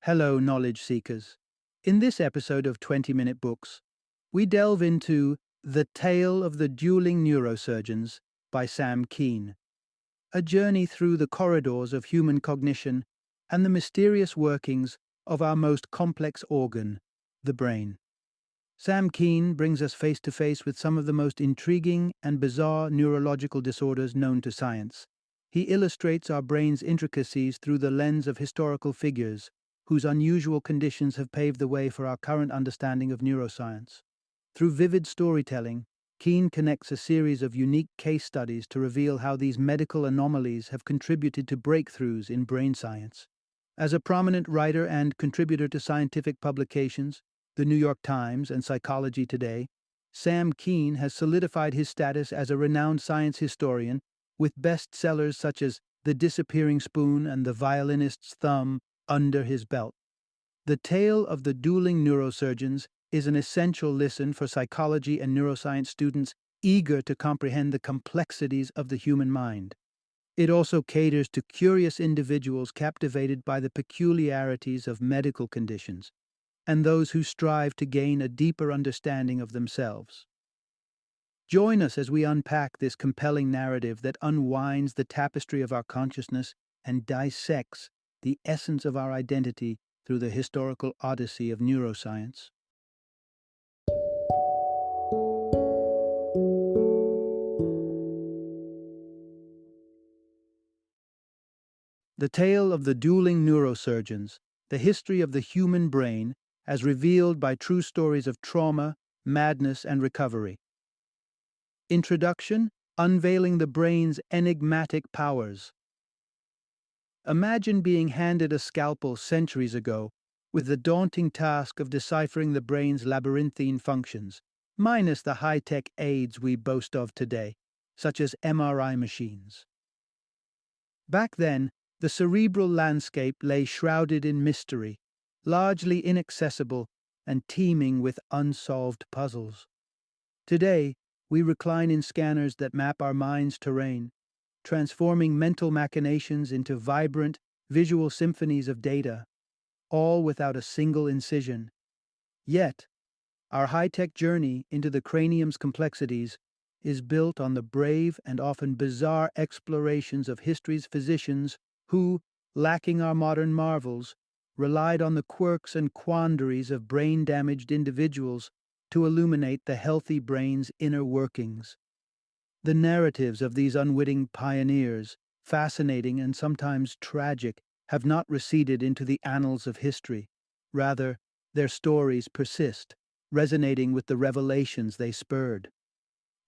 Hello, knowledge seekers. In this episode of 20-Minute Books, we delve into The Tale of the Dueling Neurosurgeons by Sam Kean, a journey through the corridors of human cognition and the mysterious workings of our most complex organ, the brain. Sam Kean brings us face to face with some of the most intriguing and bizarre neurological disorders known to science. He illustrates our brain's intricacies through the lens of historical figures whose unusual conditions have paved the way for our current understanding of neuroscience. Through vivid storytelling, Kean connects a series of unique case studies to reveal how these medical anomalies have contributed to breakthroughs in brain science. As a prominent writer and contributor to scientific publications, The New York Times and Psychology Today, Sam Kean has solidified his status as a renowned science historian with bestsellers such as The Disappearing Spoon and The Violinist's Thumb under his belt. The Tale of the Dueling Neurosurgeons is an essential listen for psychology and neuroscience students eager to comprehend the complexities of the human mind. It also caters to curious individuals captivated by the peculiarities of medical conditions and those who strive to gain a deeper understanding of themselves. Join us as we unpack this compelling narrative that unwinds the tapestry of our consciousness and dissects the essence of our identity through the historical odyssey of neuroscience. The Tale of the Dueling Neurosurgeons, the history of the human brain as revealed by true stories of trauma, madness, and recovery. Introduction: Unveiling the brain's enigmatic powers. Imagine being handed a scalpel centuries ago with the daunting task of deciphering the brain's labyrinthine functions, minus the high-tech aids we boast of today, such as MRI machines. Back then, the cerebral landscape lay shrouded in mystery, largely inaccessible and teeming with unsolved puzzles. Today, we recline in scanners that map our mind's terrain, transforming mental machinations into vibrant, visual symphonies of data, all without a single incision. Yet, our high-tech journey into the cranium's complexities is built on the brave and often bizarre explorations of history's physicians who, lacking our modern marvels, relied on the quirks and quandaries of brain-damaged individuals to illuminate the healthy brain's inner workings. The narratives of these unwitting pioneers, fascinating and sometimes tragic, have not receded into the annals of history. Rather, their stories persist, resonating with the revelations they spurred.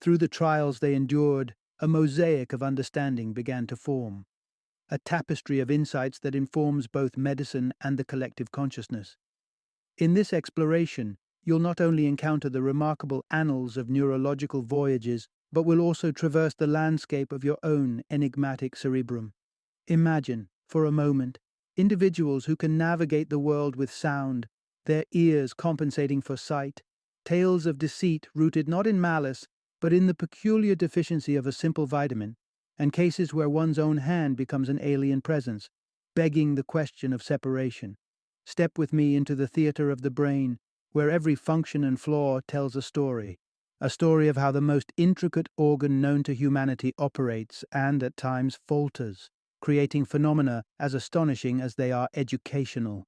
Through the trials they endured, a mosaic of understanding began to form, a tapestry of insights that informs both medicine and the collective consciousness. In this exploration, you'll not only encounter the remarkable annals of neurological voyages, but will also traverse the landscape of your own enigmatic cerebrum. Imagine, for a moment, individuals who can navigate the world with sound, their ears compensating for sight, tales of deceit rooted not in malice, but in the peculiar deficiency of a simple vitamin, and cases where one's own hand becomes an alien presence, begging the question of separation. Step with me into the theater of the brain, where every function and flaw tells a story of how the most intricate organ known to humanity operates and at times falters, creating phenomena as astonishing as they are educational.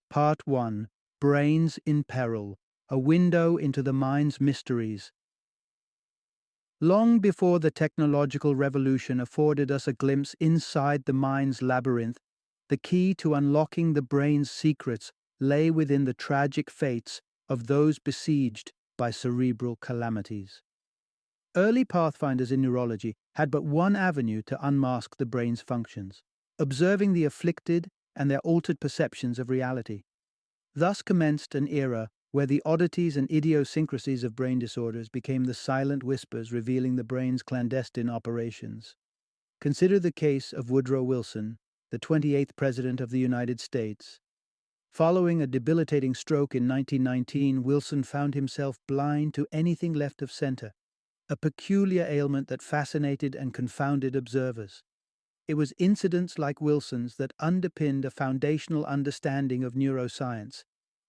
Part 1: Brains in Peril, a window into the mind's mysteries. Long before the technological revolution afforded us a glimpse inside the mind's labyrinth, the key to unlocking the brain's secrets lay within the tragic fates of those besieged by cerebral calamities. Early pathfinders in neurology had but one avenue to unmask the brain's functions: observing the afflicted and their altered perceptions of reality. Thus commenced an era where the oddities and idiosyncrasies of brain disorders became the silent whispers revealing the brain's clandestine operations. Consider the case of Woodrow Wilson, the 28th President of the United States. Following a debilitating stroke in 1919, Wilson found himself blind to anything left of center, a peculiar ailment that fascinated and confounded observers. It was incidents like Wilson's that underpinned a foundational understanding of neuroscience,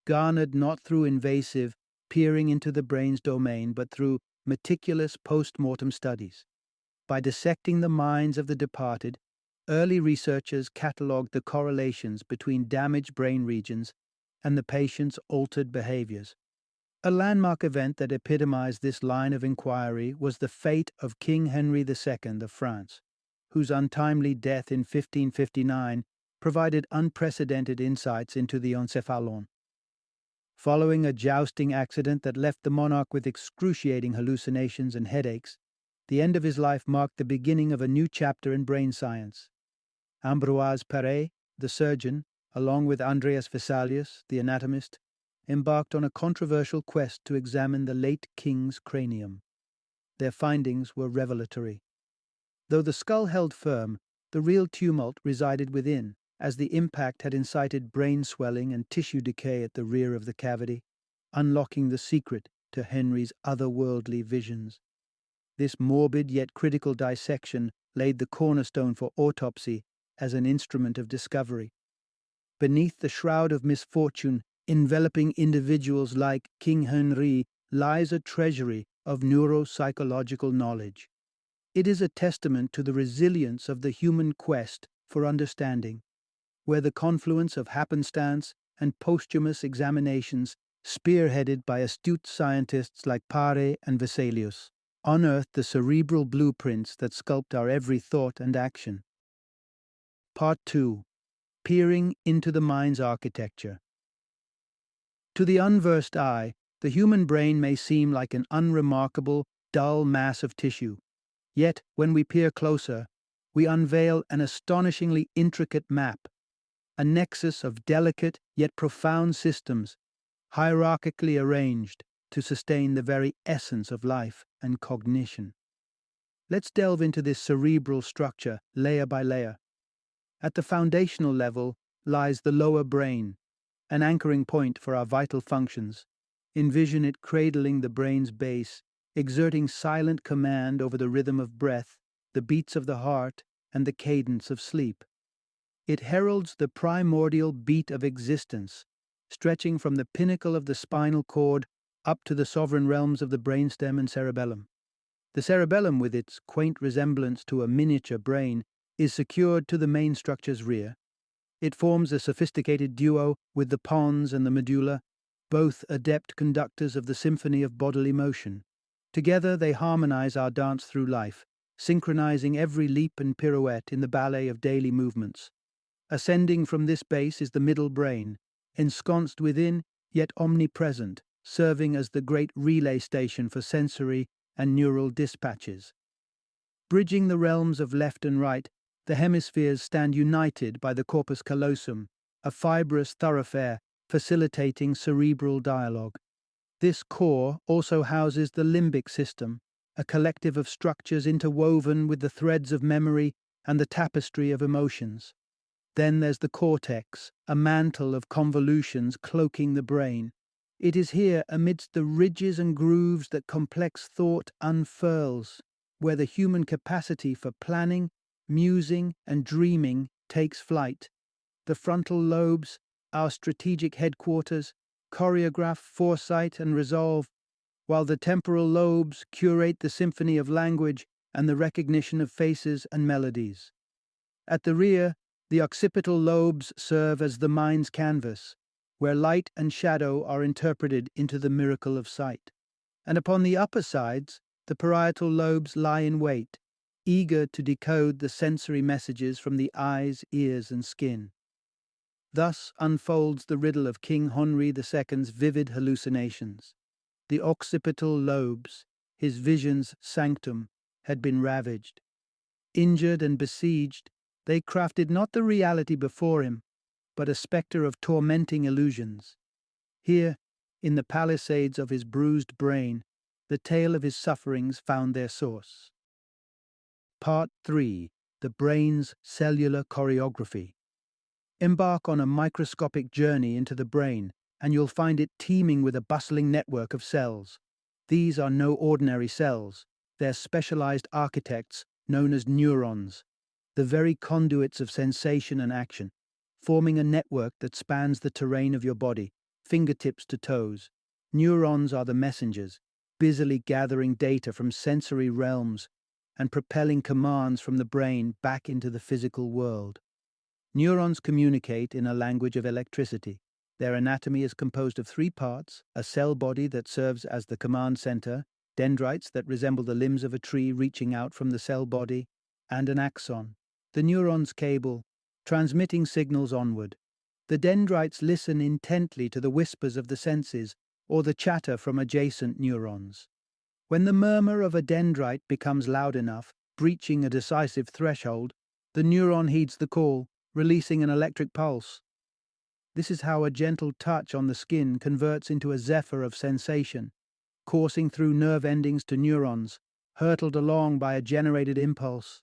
garnered not through invasive, peering into the brain's domain, but through meticulous post-mortem studies. By dissecting the minds of the departed, early researchers catalogued the correlations between damaged brain regions and the patient's altered behaviors. A landmark event that epitomized this line of inquiry was the fate of King Henry II of France, whose untimely death in 1559 provided unprecedented insights into the encephalon. Following a jousting accident that left the monarch with excruciating hallucinations and headaches, the end of his life marked the beginning of a new chapter in brain science. Ambroise Paré, the surgeon, along with Andreas Vesalius, the anatomist, embarked on a controversial quest to examine the late king's cranium. Their findings were revelatory. Though the skull held firm, the real tumult resided within, as the impact had incited brain swelling and tissue decay at the rear of the cavity, unlocking the secret to Henry's otherworldly visions. This morbid yet critical dissection laid the cornerstone for autopsy as an instrument of discovery. Beneath the shroud of misfortune enveloping individuals like King Henry lies a treasury of neuropsychological knowledge. It is a testament to the resilience of the human quest for understanding, where the confluence of happenstance and posthumous examinations, spearheaded by astute scientists like Paré and Vesalius, unearthed the cerebral blueprints that sculpt our every thought and action. Part 2. Peering into the mind's architecture. To the unversed eye, the human brain may seem like an unremarkable, dull mass of tissue. Yet, when we peer closer, we unveil an astonishingly intricate map, a nexus of delicate yet profound systems, hierarchically arranged to sustain the very essence of life and cognition. Let's delve into this cerebral structure layer by layer. At the foundational level lies the lower brain, an anchoring point for our vital functions. Envision it cradling the brain's base, exerting silent command over the rhythm of breath, the beats of the heart, and the cadence of sleep. It heralds the primordial beat of existence, stretching from the pinnacle of the spinal cord up to the sovereign realms of the brainstem and cerebellum. The cerebellum, with its quaint resemblance to a miniature brain, is secured to the main structure's rear. It forms a sophisticated duo with the pons and the medulla, both adept conductors of the symphony of bodily motion. Together they harmonize our dance through life, synchronizing every leap and pirouette in the ballet of daily movements. Ascending from this base is the middle brain, ensconced within, yet omnipresent, serving as the great relay station for sensory and neural dispatches. Bridging the realms of left and right, the hemispheres stand united by the corpus callosum, a fibrous thoroughfare facilitating cerebral dialogue. This core also houses the limbic system, a collective of structures interwoven with the threads of memory and the tapestry of emotions. Then there's the cortex, a mantle of convolutions cloaking the brain. It is here, amidst the ridges and grooves that complex thought unfurls, where the human capacity for planning, musing, and dreaming takes flight. The frontal lobes, our strategic headquarters, choreograph foresight and resolve, while the temporal lobes curate the symphony of language and the recognition of faces and melodies. At the rear, the occipital lobes serve as the mind's canvas, where light and shadow are interpreted into the miracle of sight. And upon the upper sides, the parietal lobes lie in wait, eager to decode the sensory messages from the eyes, ears, and skin. Thus unfolds the riddle of King Henry II's vivid hallucinations. The occipital lobes, his vision's sanctum, had been ravaged. Injured and besieged, they crafted not the reality before him, but a spectre of tormenting illusions. Here, in the palisades of his bruised brain, the tale of his sufferings found their source. Part 3. The Brain's Cellular Choreography. Embark on a microscopic journey into the brain, and you'll find it teeming with a bustling network of cells. These are no ordinary cells. They're specialized architects known as neurons. the very conduits of sensation and action, forming a network that spans the terrain of your body, fingertips to toes. Neurons are the messengers, busily gathering data from sensory realms and propelling commands from the brain back into the physical world. Neurons communicate in a language of electricity. Their anatomy is composed of three parts: a cell body that serves as the command center, dendrites that resemble the limbs of a tree reaching out from the cell body, and an axon, the neuron's cable, transmitting signals onward. The dendrites listen intently to the whispers of the senses or the chatter from adjacent neurons. When the murmur of a dendrite becomes loud enough, breaching a decisive threshold, the neuron heeds the call, releasing an electric pulse. This is how a gentle touch on the skin converts into a zephyr of sensation, coursing through nerve endings to neurons, hurtled along by a generated impulse,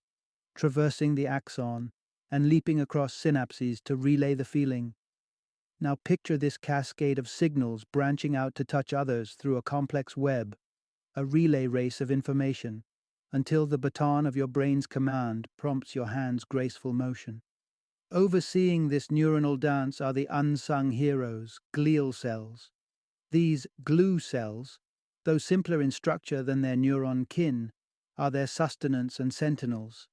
traversing the axon, and leaping across synapses to relay the feeling. Now picture this cascade of signals branching out to touch others through a complex web, a relay race of information, until the baton of your brain's command prompts your hand's graceful motion. Overseeing this neuronal dance are the unsung heroes, glial cells. These glue cells, though simpler in structure than their neuron kin, are their sustenance and sentinels.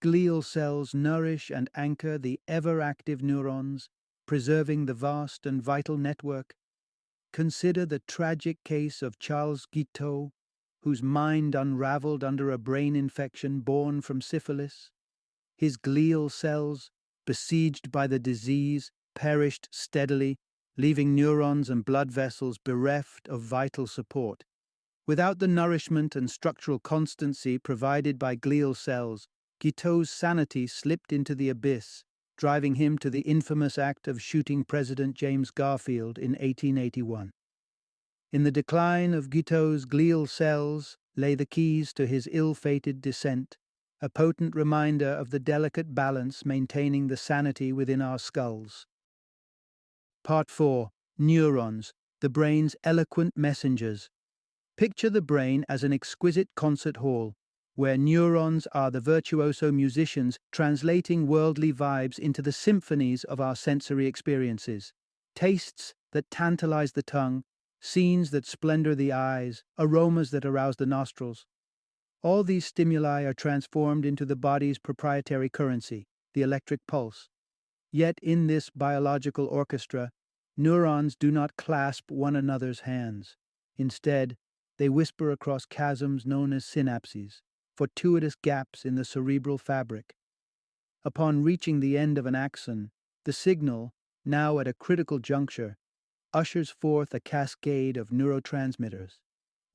Glial cells nourish and anchor the ever-active neurons, preserving the vast and vital network. Consider the tragic case of Charles Guiteau, whose mind unraveled under a brain infection born from syphilis. His glial cells, besieged by the disease, perished steadily, leaving neurons and blood vessels bereft of vital support. Without the nourishment and structural constancy provided by glial cells, Guiteau's sanity slipped into the abyss, driving him to the infamous act of shooting President James Garfield in 1881. In the decline of Guiteau's glial cells lay the keys to his ill-fated descent, a potent reminder of the delicate balance maintaining the sanity within our skulls. Part 4. Neurons, the brain's eloquent messengers. Picture the brain as an exquisite concert hall, where neurons are the virtuoso musicians translating worldly vibes into the symphonies of our sensory experiences. Tastes that tantalize the tongue, scenes that splendor the eyes, aromas that arouse the nostrils. All these stimuli are transformed into the body's proprietary currency, the electric pulse. Yet in this biological orchestra, neurons do not clasp one another's hands. Instead, they whisper across chasms known as synapses, fortuitous gaps in the cerebral fabric. Upon reaching the end of an axon, the signal, now at a critical juncture, ushers forth a cascade of neurotransmitters.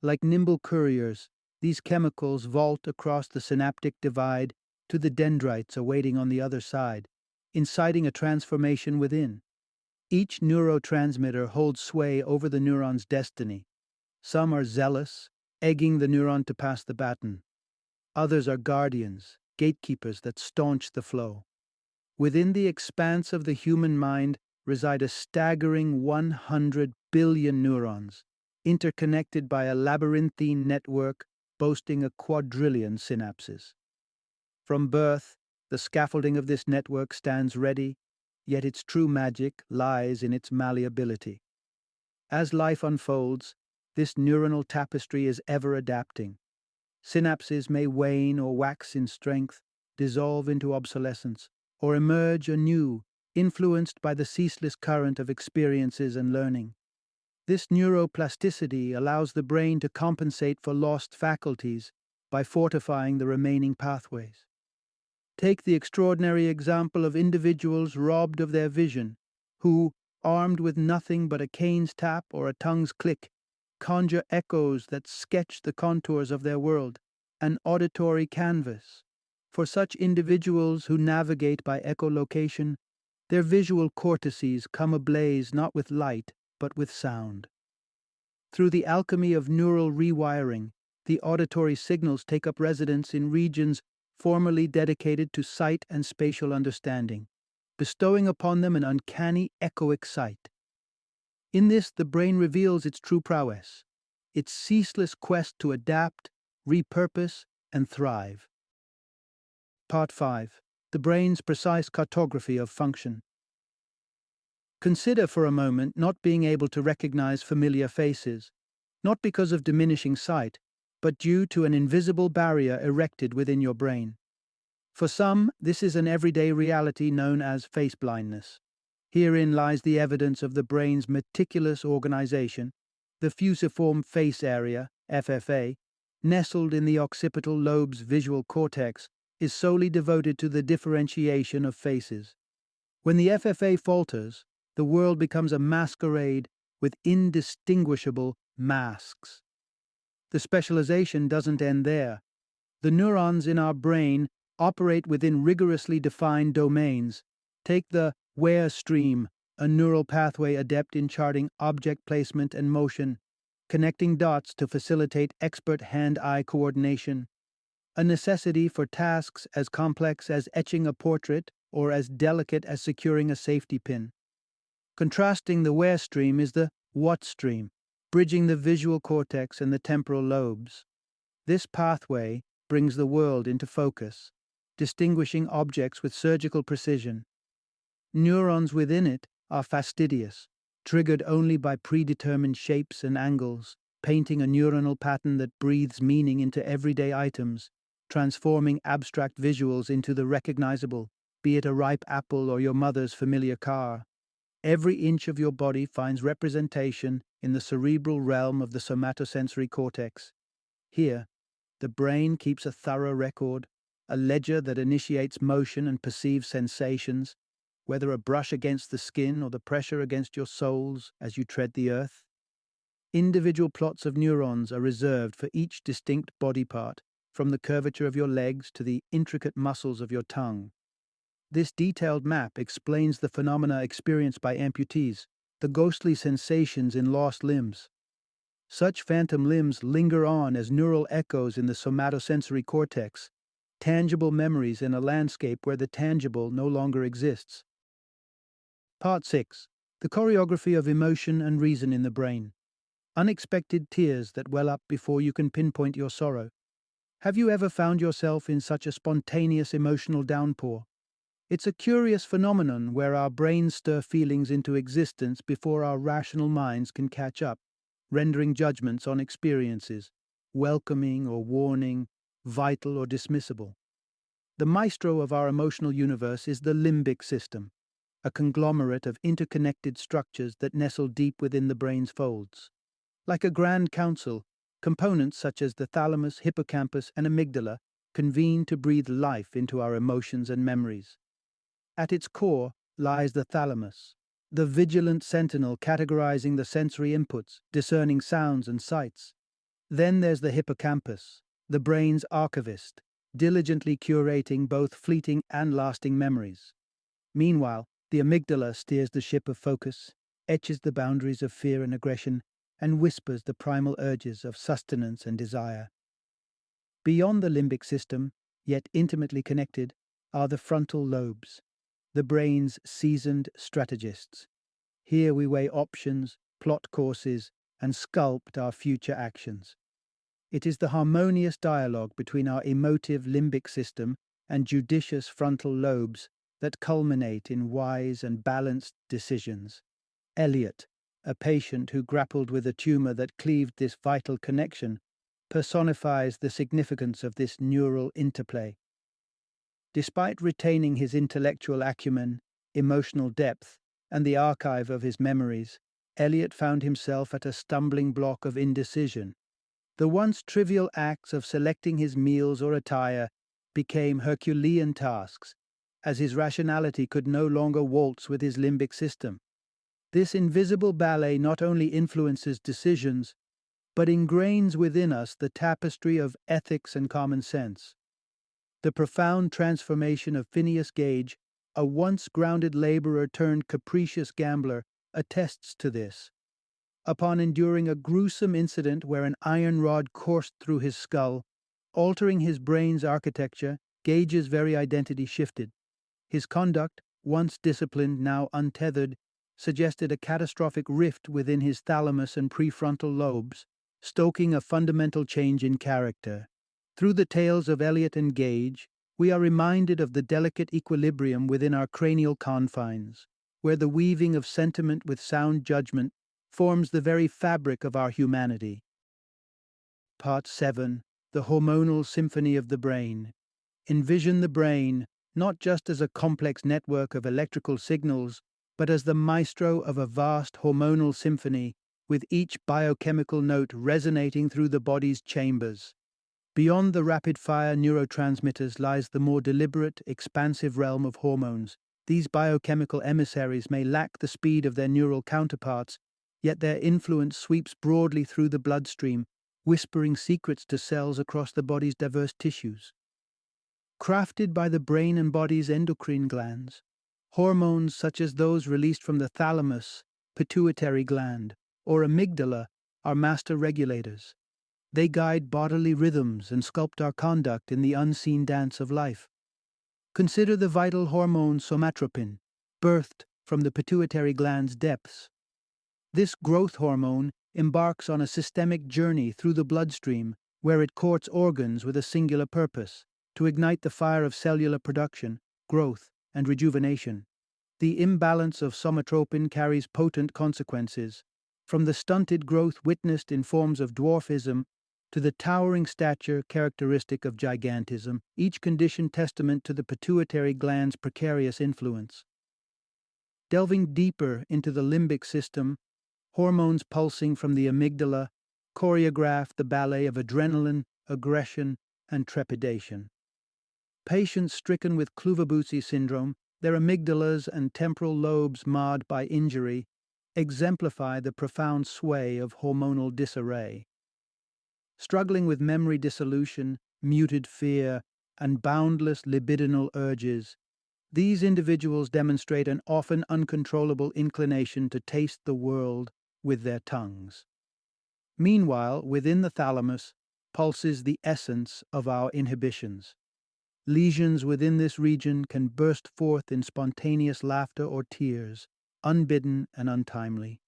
Like nimble couriers, these chemicals vault across the synaptic divide to the dendrites awaiting on the other side, inciting a transformation within. Each neurotransmitter holds sway over the neuron's destiny. Some are zealous, egging the neuron to pass the baton. Others are guardians, gatekeepers that staunch the flow. Within the expanse of the human mind reside a staggering 100 billion neurons, interconnected by a labyrinthine network boasting a quadrillion synapses. From birth, the scaffolding of this network stands ready, yet its true magic lies in its malleability. As life unfolds, this neuronal tapestry is ever adapting. Synapses may wane or wax in strength, dissolve into obsolescence, or emerge anew, influenced by the ceaseless current of experiences and learning. This neuroplasticity allows the brain to compensate for lost faculties by fortifying the remaining pathways. Take the extraordinary example of individuals robbed of their vision, who, armed with nothing but a cane's tap or a tongue's click, conjure echoes that sketch the contours of their world, an auditory canvas. For such individuals who navigate by echolocation, their visual cortices come ablaze not with light, but with sound. Through the alchemy of neural rewiring, the auditory signals take up residence in regions formerly dedicated to sight and spatial understanding, bestowing upon them an uncanny echoic sight. In this, the brain reveals its true prowess, its ceaseless quest to adapt, repurpose, and thrive. Part 5. the brain's precise cartography of function. Consider for a moment not being able to recognize familiar faces, not because of diminishing sight, but due to an invisible barrier erected within your brain. For some, this is an everyday reality known as face blindness. Herein lies the evidence of the brain's meticulous organization. The fusiform face area, FFA, nestled in the occipital lobe's visual cortex, is solely devoted to the differentiation of faces. When the FFA falters, the world becomes a masquerade with indistinguishable masks. The specialization doesn't end there. The neurons in our brain operate within rigorously defined domains. Take the where stream, a neural pathway adept in charting object placement and motion, connecting dots to facilitate expert hand-eye coordination, a necessity for tasks as complex as etching a portrait or as delicate as securing a safety pin. Contrasting the where stream is the what stream, bridging the visual cortex and the temporal lobes. This pathway brings the world into focus, distinguishing objects with surgical precision. Neurons within it are fastidious, triggered only by predetermined shapes and angles, painting a neuronal pattern that breathes meaning into everyday items, transforming abstract visuals into the recognizable, be it a ripe apple or your mother's familiar car. Every inch of your body finds representation in the cerebral realm of the somatosensory cortex. Here, the brain keeps a thorough record, a ledger that initiates motion and perceives sensations, whether a brush against the skin or the pressure against your soles as you tread the earth. Individual plots of neurons are reserved for each distinct body part, from the curvature of your legs to the intricate muscles of your tongue. This detailed map explains the phenomena experienced by amputees, the ghostly sensations in lost limbs. Such phantom limbs linger on as neural echoes in the somatosensory cortex, tangible memories in a landscape where the tangible no longer exists. Part 6. The choreography of emotion and reason in the brain. Unexpected tears that well up before you can pinpoint your sorrow. Have you ever found yourself in such a spontaneous emotional downpour? It's a curious phenomenon where our brains stir feelings into existence before our rational minds can catch up, rendering judgments on experiences, welcoming or warning, vital or dismissible. The maestro of our emotional universe is the limbic system, a conglomerate of interconnected structures that nestle deep within the brain's folds. Like a grand council, components such as the thalamus, hippocampus, and amygdala convene to breathe life into our emotions and memories. At its core lies the thalamus, the vigilant sentinel categorizing the sensory inputs, discerning sounds and sights. Then there's the hippocampus, the brain's archivist, diligently curating both fleeting and lasting memories. Meanwhile, the amygdala steers the ship of focus, etches the boundaries of fear and aggression, and whispers the primal urges of sustenance and desire. Beyond the limbic system, yet intimately connected, are the frontal lobes, the brain's seasoned strategists. Here we weigh options, plot courses, and sculpt our future actions. It is the harmonious dialogue between our emotive limbic system and judicious frontal lobes that culminate in wise and balanced decisions. Elliot, a patient who grappled with a tumor that cleaved this vital connection, personifies the significance of this neural interplay. Despite retaining his intellectual acumen, emotional depth, and the archive of his memories, Elliot found himself at a stumbling block of indecision. The once trivial acts of selecting his meals or attire became Herculean tasks, as his rationality could no longer waltz with his limbic system. This invisible ballet not only influences decisions, but ingrains within us the tapestry of ethics and common sense. The profound transformation of Phineas Gage, a once grounded laborer turned capricious gambler, attests to this. Upon enduring a gruesome incident where an iron rod coursed through his skull, altering his brain's architecture, Gage's very identity shifted. His conduct, once disciplined, now untethered, suggested a catastrophic rift within his thalamus and prefrontal lobes, stoking a fundamental change in character. Through the tales of Elliot and Gage, we are reminded of the delicate equilibrium within our cranial confines, where the weaving of sentiment with sound judgment forms the very fabric of our humanity. Part 7. The Hormonal Symphony of the Brain. Envision the brain not just as a complex network of electrical signals, but as the maestro of a vast hormonal symphony, with each biochemical note resonating through the body's chambers. Beyond the rapid-fire neurotransmitters lies the more deliberate, expansive realm of hormones. These biochemical emissaries may lack the speed of their neural counterparts, yet their influence sweeps broadly through the bloodstream, whispering secrets to cells across the body's diverse tissues. Crafted by the brain and body's endocrine glands, hormones such as those released from the thalamus, pituitary gland, or amygdala are master regulators. They guide bodily rhythms and sculpt our conduct in the unseen dance of life. Consider the vital hormone somatropin, birthed from the pituitary gland's depths. This growth hormone embarks on a systemic journey through the bloodstream where it courts organs with a singular purpose: to ignite the fire of cellular production, growth, and rejuvenation. The imbalance of somatropin carries potent consequences, from the stunted growth witnessed in forms of dwarfism to the towering stature characteristic of gigantism, each condition testament to the pituitary gland's precarious influence. Delving deeper into the limbic system, hormones pulsing from the amygdala choreograph the ballet of adrenaline, aggression, and trepidation. Patients stricken with Kluver-Bucy syndrome, their amygdalas and temporal lobes marred by injury, exemplify the profound sway of hormonal disarray. Struggling with memory dissolution, muted fear, and boundless libidinal urges, these individuals demonstrate an often uncontrollable inclination to taste the world with their tongues. Meanwhile, within the thalamus pulses the essence of our inhibitions. Lesions within this region can burst forth in spontaneous laughter or tears, unbidden and untimely.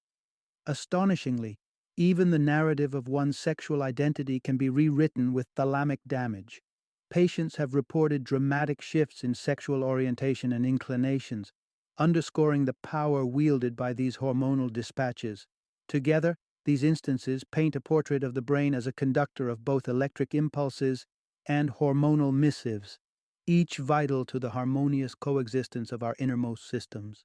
Astonishingly, even the narrative of one's sexual identity can be rewritten with thalamic damage. Patients have reported dramatic shifts in sexual orientation and inclinations, underscoring the power wielded by these hormonal dispatches. Together, these instances paint a portrait of the brain as a conductor of both electric impulses and hormonal missives, each vital to the harmonious coexistence of our innermost systems.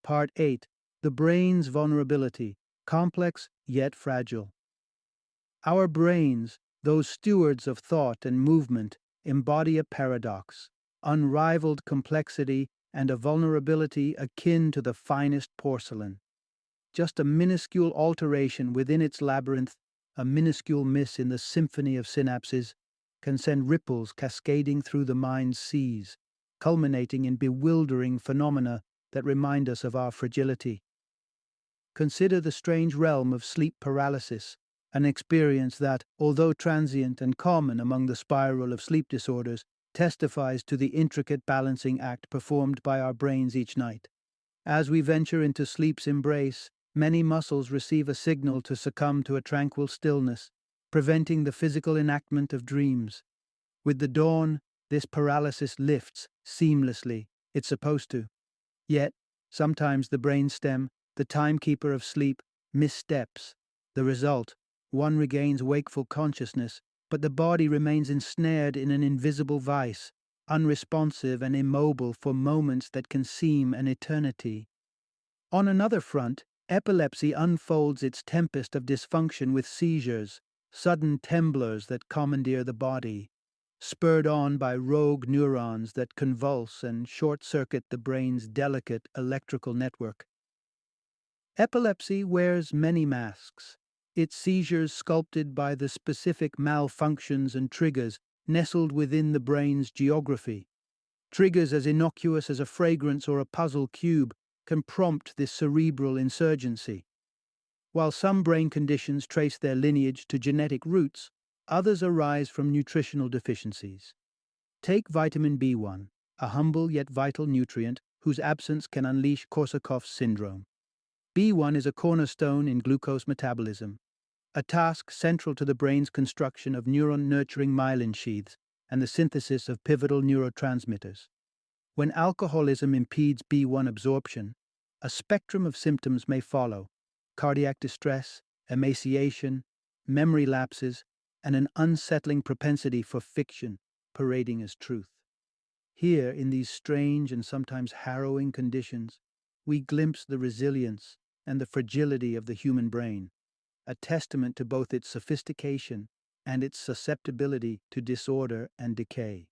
Part 8. The brain's vulnerability, complex yet fragile. Our brains, those stewards of thought and movement, embody a paradox, unrivaled complexity, and a vulnerability akin to the finest porcelain. Just a minuscule alteration within its labyrinth, a minuscule miss in the symphony of synapses, can send ripples cascading through the mind's seas, culminating in bewildering phenomena that remind us of our fragility. Consider the strange realm of sleep paralysis, an experience that, although transient and common among the spiral of sleep disorders, testifies to the intricate balancing act performed by our brains each night. As we venture into sleep's embrace, many muscles receive a signal to succumb to a tranquil stillness, preventing the physical enactment of dreams. With the dawn, this paralysis lifts seamlessly. It's supposed to. Yet, sometimes the brainstem, the timekeeper of sleep, missteps. The result: one regains wakeful consciousness, but the body remains ensnared in an invisible vice, unresponsive and immobile for moments that can seem an eternity. On another front, epilepsy unfolds its tempest of dysfunction with seizures, sudden temblors that commandeer the body, spurred on by rogue neurons that convulse and short-circuit the brain's delicate electrical network. Epilepsy wears many masks, its seizures sculpted by the specific malfunctions and triggers nestled within the brain's geography. Triggers as innocuous as a fragrance or a puzzle cube can prompt this cerebral insurgency. While some brain conditions trace their lineage to genetic roots, others arise from nutritional deficiencies. Take vitamin B1, a humble yet vital nutrient whose absence can unleash Korsakoff's syndrome. B1 is a cornerstone in glucose metabolism, a task central to the brain's construction of neuron-nurturing myelin sheaths and the synthesis of pivotal neurotransmitters. When alcoholism impedes B1 absorption, a spectrum of symptoms may follow: cardiac distress, emaciation, memory lapses, and an unsettling propensity for fiction parading as truth. Here, in these strange and sometimes harrowing conditions, we glimpse the resilience and the fragility of the human brain, a testament to both its sophistication and its susceptibility to disorder and decay.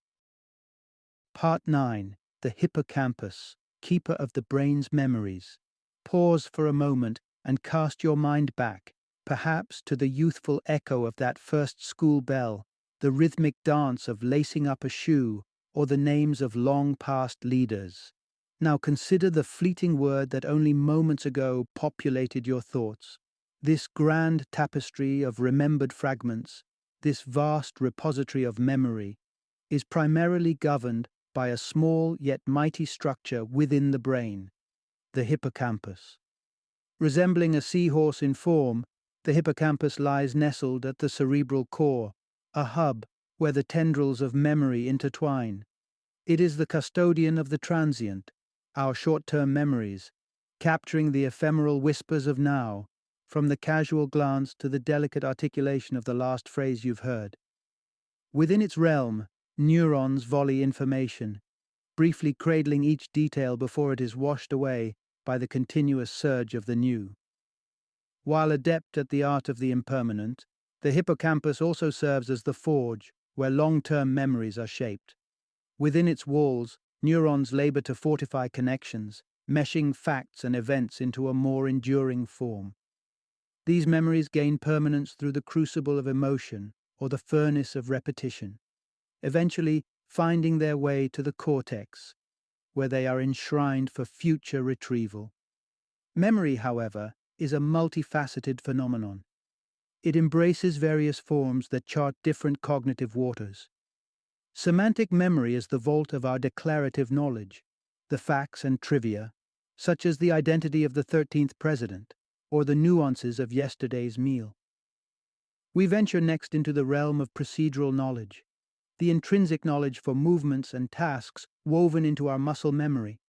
Part 9. The Hippocampus, keeper of the brain's memories. Pause for a moment and cast your mind back, perhaps to the youthful echo of that first school bell, the rhythmic dance of lacing up a shoe, or the names of long-past leaders. Now consider the fleeting word that only moments ago populated your thoughts. This grand tapestry of remembered fragments, this vast repository of memory, is primarily governed by a small yet mighty structure within the brain, the hippocampus. Resembling a seahorse in form, the hippocampus lies nestled at the cerebral core, a hub where the tendrils of memory intertwine. It is the custodian of the transient, our short-term memories, capturing the ephemeral whispers of now, from the casual glance to the delicate articulation of the last phrase you've heard. Within its realm, neurons volley information, briefly cradling each detail before it is washed away by the continuous surge of the new. While adept at the art of the impermanent, the hippocampus also serves as the forge where long-term memories are shaped. Within its walls, neurons labor to fortify connections, meshing facts and events into a more enduring form. These memories gain permanence through the crucible of emotion or the furnace of repetition, eventually finding their way to the cortex, where they are enshrined for future retrieval. Memory, however, is a multifaceted phenomenon. It embraces various forms that chart different cognitive waters. Semantic memory is the vault of our declarative knowledge, the facts and trivia, such as the identity of the 13th president or the nuances of yesterday's meal. We venture next into the realm of procedural knowledge, the intrinsic knowledge for movements and tasks woven into our muscle memory.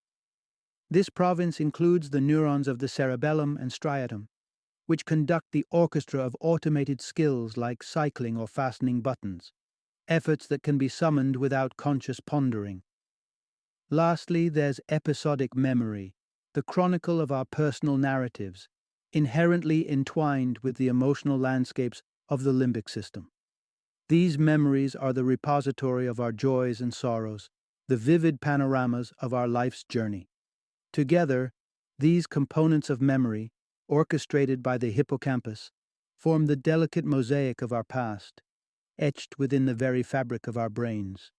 This province includes the neurons of the cerebellum and striatum, which conduct the orchestra of automated skills like cycling or fastening buttons, efforts that can be summoned without conscious pondering. Lastly, there's episodic memory, the chronicle of our personal narratives, inherently entwined with the emotional landscapes of the limbic system. These memories are the repository of our joys and sorrows, the vivid panoramas of our life's journey. Together, these components of memory, orchestrated by the hippocampus, form the delicate mosaic of our past, etched within the very fabric of our brains.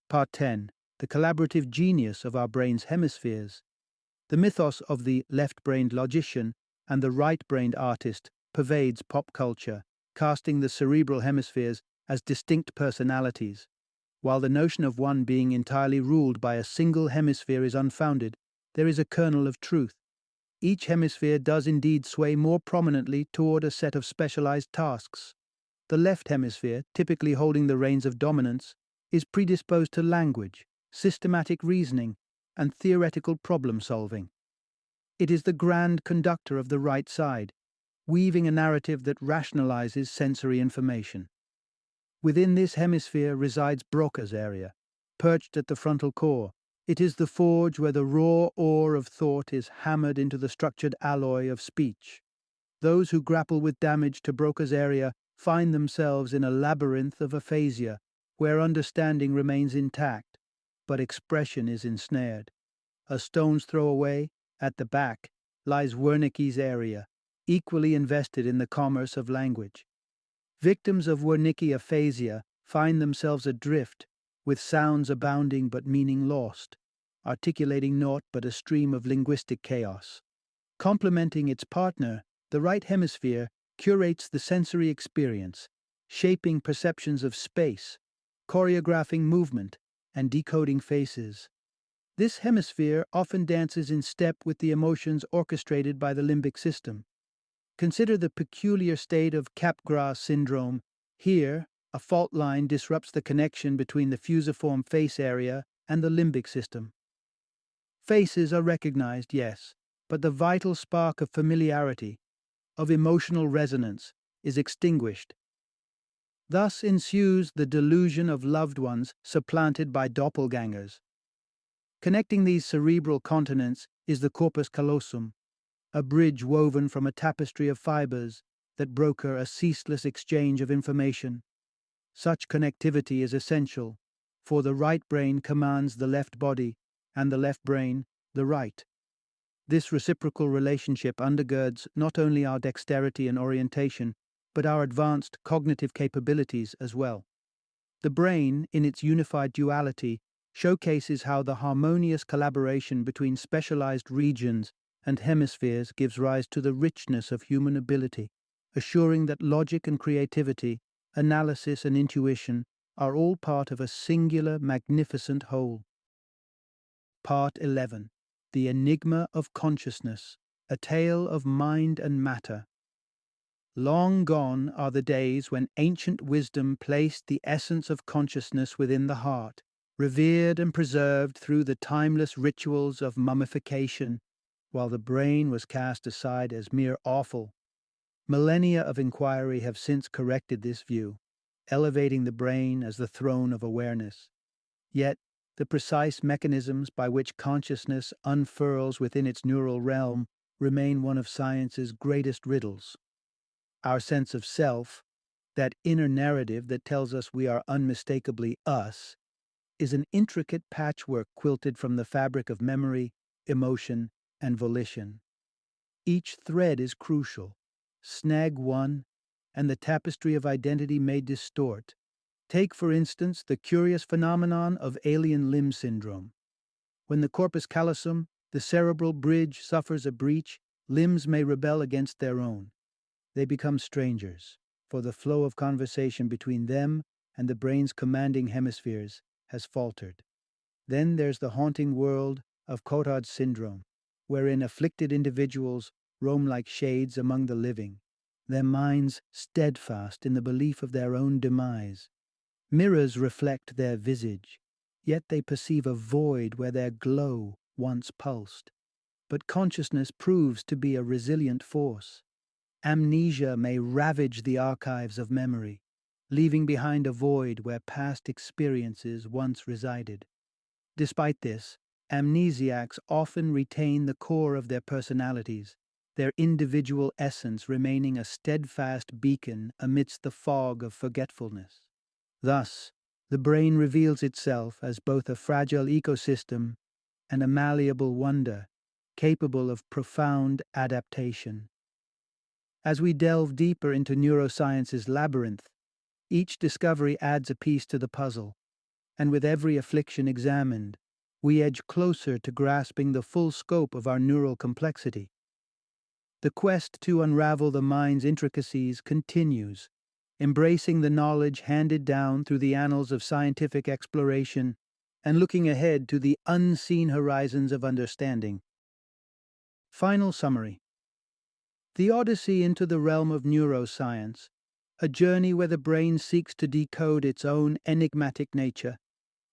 Part 10. The collaborative genius of our brain's hemispheres. The mythos of the left-brained logician and the right-brained artist pervades pop culture, casting the cerebral hemispheres as distinct personalities. While the notion of one being entirely ruled by a single hemisphere is unfounded, there is a kernel of truth. Each hemisphere does indeed sway more prominently toward a set of specialized tasks. The left hemisphere, typically holding the reins of dominance, is predisposed to language, systematic reasoning, and theoretical problem-solving. It is the grand conductor of the right side, weaving a narrative that rationalizes sensory information. Within this hemisphere resides Broca's area, perched at the frontal core. It is the forge where the raw ore of thought is hammered into the structured alloy of speech. Those who grapple with damage to Broca's area find themselves in a labyrinth of aphasia, where understanding remains intact, but expression is ensnared. A stone's throw away, at the back, lies Wernicke's area, equally invested in the commerce of language. Victims of Wernicke aphasia find themselves adrift, with sounds abounding but meaning lost, articulating naught but a stream of linguistic chaos. Complementing its partner, the right hemisphere curates the sensory experience, shaping perceptions of space, choreographing movement, and decoding faces. This hemisphere often dances in step with the emotions orchestrated by the limbic system. Consider the peculiar state of Capgras syndrome. Here, A fault line disrupts the connection between the fusiform face area and the limbic system. Faces are recognized, yes, but the vital spark of familiarity, of emotional resonance, is extinguished. Thus ensues the delusion of loved ones supplanted by doppelgangers. Connecting these cerebral continents is the corpus callosum, a bridge woven from a tapestry of fibers that broker a ceaseless exchange of information. Such connectivity is essential, for the right brain commands the left body, and the left brain the right. This reciprocal relationship undergirds not only our dexterity and orientation, but our advanced cognitive capabilities as well. The brain, in its unified duality, showcases how the harmonious collaboration between specialized regions and hemispheres gives rise to the richness of human ability, assuring that logic and creativity, analysis and intuition are all part of a singular, magnificent whole. Part 11. The Enigma of Consciousness, a Tale of Mind and Matter. Long gone are the days when ancient wisdom placed the essence of consciousness within the heart, revered and preserved through the timeless rituals of mummification, while the brain was cast aside as mere offal. Millennia of inquiry have since corrected this view, elevating the brain as the throne of awareness. Yet, the precise mechanisms by which consciousness unfurls within its neural realm remain one of science's greatest riddles. Our sense of self, that inner narrative that tells us we are unmistakably us, is an intricate patchwork quilted from the fabric of memory, emotion, and volition. Each thread is crucial. Snag one, and the tapestry of identity may distort. Take, for instance, the curious phenomenon of alien limb syndrome. When the corpus callosum, the cerebral bridge, suffers a breach, limbs may rebel against their own. They become strangers, for the flow of conversation between them and the brain's commanding hemispheres has faltered. Then there's the haunting world of Cotard's syndrome, wherein afflicted individuals roam like shades among the living, their minds steadfast in the belief of their own demise. Mirrors reflect their visage, yet they perceive a void where their glow once pulsed. But consciousness proves to be a resilient force. Amnesia may ravage the archives of memory, leaving behind a void where past experiences once resided. Despite this, amnesiacs often retain the core of their personalities, their individual essence remaining a steadfast beacon amidst the fog of forgetfulness. Thus, the brain reveals itself as both a fragile ecosystem and a malleable wonder, capable of profound adaptation. As we delve deeper into neuroscience's labyrinth, each discovery adds a piece to the puzzle, and with every affliction examined, we edge closer to grasping the full scope of our neural complexity. The quest to unravel the mind's intricacies continues, embracing the knowledge handed down through the annals of scientific exploration and looking ahead to the unseen horizons of understanding. Final summary. The Odyssey into the realm of neuroscience, a journey where the brain seeks to decode its own enigmatic nature,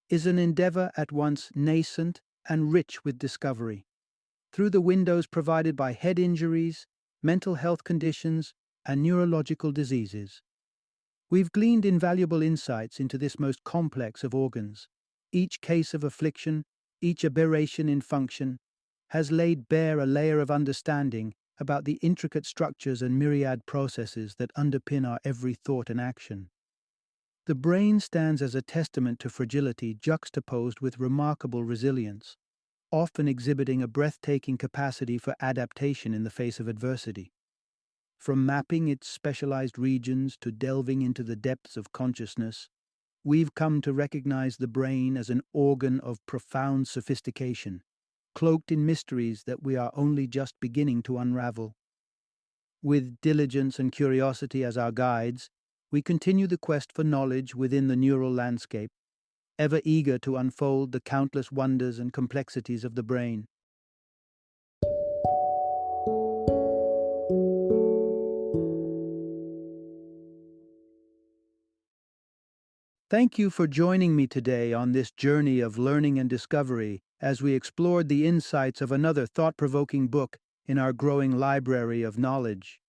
is an endeavor at once nascent and rich with discovery. Through the windows provided by head injuries, mental health conditions, and neurological diseases, we've gleaned invaluable insights into this most complex of organs. Each case of affliction, each aberration in function, has laid bare a layer of understanding about the intricate structures and myriad processes that underpin our every thought and action. The brain stands as a testament to fragility juxtaposed with remarkable resilience, often exhibiting a breathtaking capacity for adaptation in the face of adversity. From mapping its specialized regions to delving into the depths of consciousness, we've come to recognize the brain as an organ of profound sophistication, cloaked in mysteries that we are only just beginning to unravel. With diligence and curiosity as our guides, we continue the quest for knowledge within the neural landscape, ever eager to unfold the countless wonders and complexities of the brain. Thank you for joining me today on this journey of learning and discovery as we explored the insights of another thought-provoking book in our growing library of knowledge.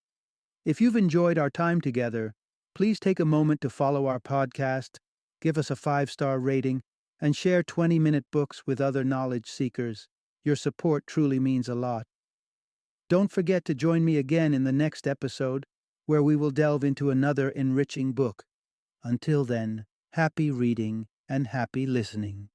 If you've enjoyed our time together, please take a moment to follow our podcast, give us a 5-star rating, and share 20-minute books with other knowledge seekers. Your support truly means a lot. Don't forget to join me again in the next episode, where we will delve into another enriching book. Until then, happy reading and happy listening.